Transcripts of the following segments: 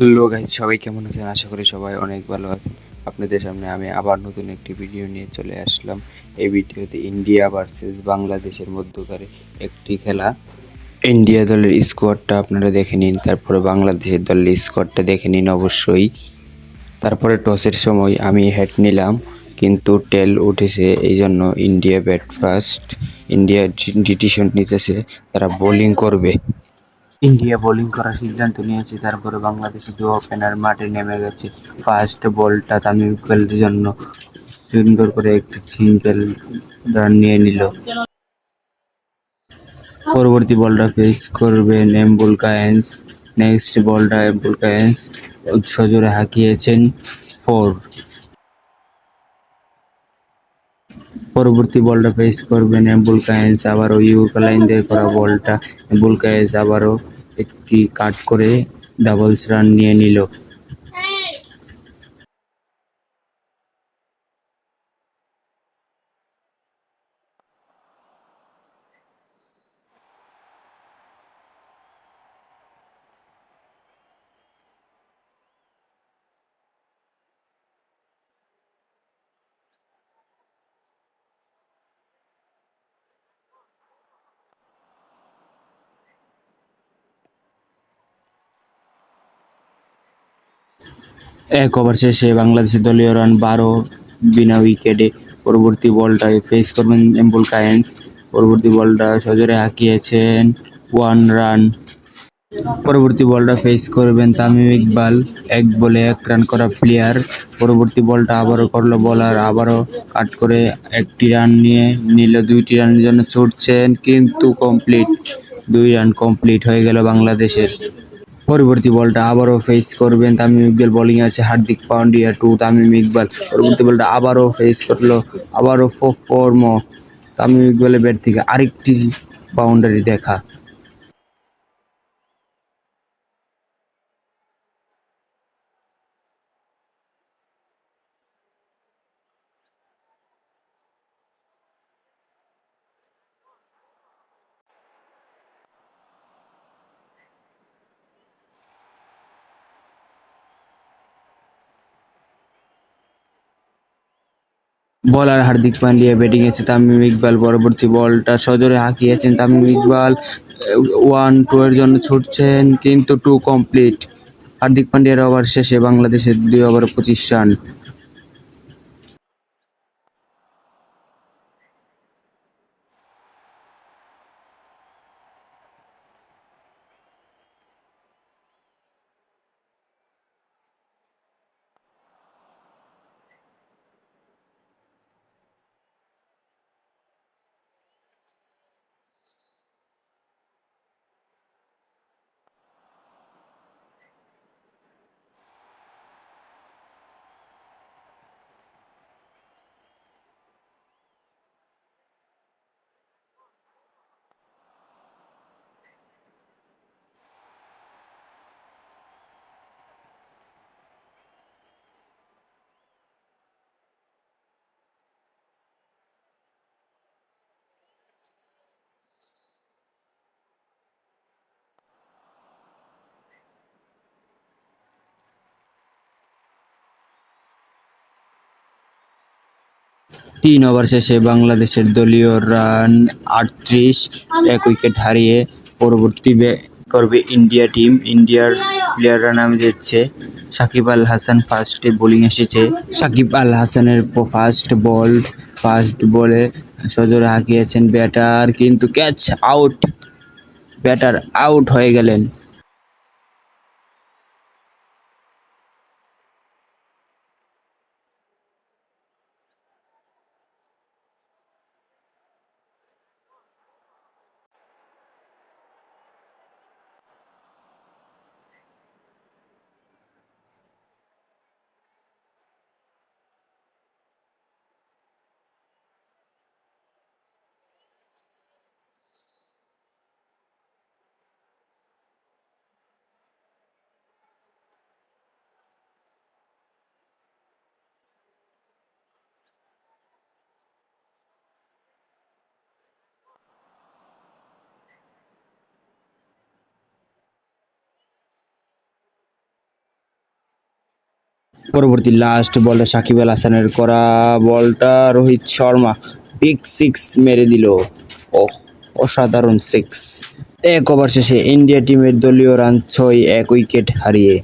Hello guys, সবাই কেমন আছেন? আশা করি সবাই অনেক ভালো আছেন। আপনাদের সামনে আমি আবার নতুন একটি ভিডিও নিয়ে চলে আসলাম। এই ভিডিওতে ইন্ডিয়া ভার্সেস বাংলাদেশের মধ্যকার একটি খেলা। ইন্ডিয়া দলের স্কোয়াডটা আপনারা দেখে নিন, তারপরে বাংলাদেশের দলের স্কোয়াডটা দেখে নিন অবশ্যই। তারপরে টসের সময় আমি হেড নিলাম, কিন্তু টেল উঠেছে, এই জন্য India bat first. India decision নিতেছে তারা বোলিং করবে। ইন্ডিয়া বোলিং করার সিদ্ধান্ত নিয়েছে, তারপরে বাংলাদেশের দুই ওপেনার মাঠে নেমে গেছে। ফার্স্ট বলটা তামিম ইকবালের জন্য সুন্দর করে একটি সিঙ্গেল রান নিয়ে নিল। পরবর্তী বলটা ফেস করবেন এমবুল কায়েস। নেক্সট বলটা এমবুল কায়েস সজোরে হাঁকিয়েছেন 4। পরবর্তী বলটা ফেস করবেন এমবুল কায়েস, আবারও ইউকালাইন দিয়ে করা বলটা এমবুল কায়েস আবারও একটি কাট করে ডাবলস রান নিয়ে নিল। এক ওভার শেষে বাংলাদেশের দলীয় রান 12 বিনা উইকেটে। পরবর্তী বলটায় ফেস করবেন এমবুল কায়েস। পরবর্তী বলটা সজোরে হাঁকিয়েছেন 1 রান। পরবর্তী বলটা ফেস করবেন তামিম ইকবাল, এক বলে 1 রান করা প্লেয়ার। পরবর্তী বলটা আবারও করলো বলার, আবারও কাট করে একটি রান নিয়ে নিল। 2টি রানের জন্য ছুটছেন, কিন্তু কমপ্লিট। 2 রান কমপ্লিট হয়ে গেল বাংলাদেশের। পরবর্তী বলটা আবারও ফেস করবেন তামিম ইকবাল, বোলিং আছে হার্দিক পান্ডিয়া টু তামিম ইকবাল। পরবর্তী বলটা আবারও ফেস করলো, আবারও ফর্ম তামিম ইকবালের ব্যাট থেকে আরেকটি বাউন্ডারি দেখা। বলার হার্দিক পান্ডিয়া, ব্যাটিং এসে তামিম ইকবাল। পরবর্তী বলটা সজোরে হাঁকিয়েছেন তামিম ইকবাল, 1-2 এর জন্য ছুটছেন, কিন্তু 2 কমপ্লিট। হার্দিক পান্ডিয়ার ওভার শেষে বাংলাদেশের 2 ওভার 25 রান। 3 ওভার শেষে বাংলাদেশের দলীয় রান 38, 1 উইকেট হারিয়ে। পরবর্তী করবে ইন্ডিয়া টিম। ইন্ডিয়ার প্লেয়াররা নামে দিচ্ছে। সাকিব আল হাসান ফার্স্টে বোলিং এসেছে। সাকিব আল হাসানের ফার্স্ট বলে সজোরে হাঁকিয়েছেন ব্যাটার, কিন্তু ক্যাচ আউট। ব্যাটার আউট হয়ে গেলেন। পরবর্তী লাস্ট বলটা সাকিব আল হাসানের করা বলটা রোহিত শর্মা বিগ সিক্স মেরে দিল। ওহ, অসাধারণ সিক্স। এক ওভার শেষে ইন্ডিয়া টিমের দলীয় রান 6, 1 উইকেট হারিয়ে।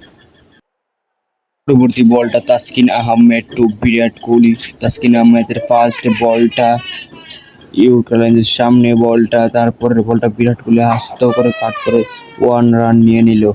পরবর্তী বলটা তাসকিন আহমেদ টু বিরাট কোহলি। তাসকিন আহমেদের ফার্স্ট বলটা ইউক্রেনের সামনে বলটা, তারপরের বলটা বিরাট কোহলি আস্ত করে কাট করে 1 রান নিয়ে নিল।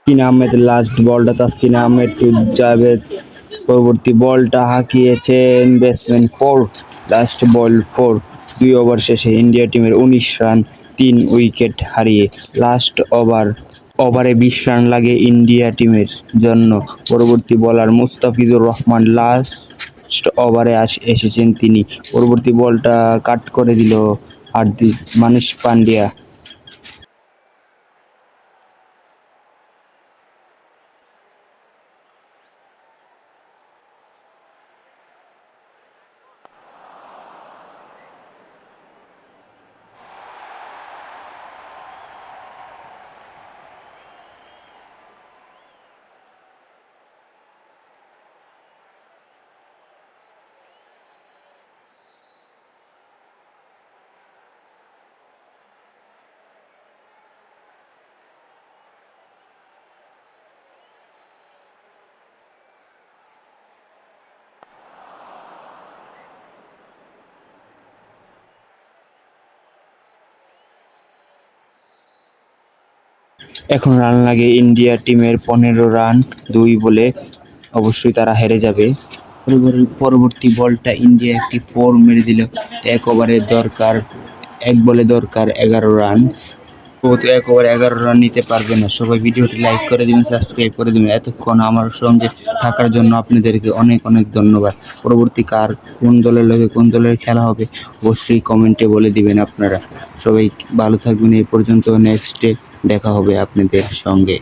তাসকিন আহমেদ লাস্ট বলটা তাসকিন আহমেদ টু জাভেদ। পরবর্তী বলটা হাঁকিয়েছেন ব্যাটসম্যান 4, লাস্ট বল 4। 2 ওভার শেষে ইন্ডিয়া টিমের 19 রান 3 উইকেট হারিয়ে। লাস্ট ওভারে 20 রান লাগে ইন্ডিয়া টিমের জন্য। পরবর্তী বোলার মুস্তাফিজুর রহমান লাস্ট ওভারে এসেছেন তিনি। পরবর্তী বলটা কাট করে দিল হার্দিক মানিশ পান্ডিয়া। এখন রান লাগে ইন্ডিয়া টিমের 15 রান 2 বলে। অবশ্যই তারা হেরে যাবে। পরবর্তী বলটা ইন্ডিয়া একটি 4 মেরে দিল। 1 ওভারে দরকার, 1 বলে দরকার 11 রান। ও তো 1 ওভারে 11 রান নিতে পারবে না। সবাই ভিডিওটি লাইক করে দিবেন, সাবস্ক্রাইব করে দিবেন। এতক্ষণ আমার সঙ্গে থাকার জন্য আপনাদেরকে অনেক অনেক ধন্যবাদ। পরবর্তী কোন দলের লগে কোন দলের খেলা হবে অবশ্যই কমেন্টে বলে দিবেন আপনারা। সবাই ভালো থাকবেন। এই পর্যন্ত, নেক্সটে দেখা হবে আপনাদের সঙ্গে।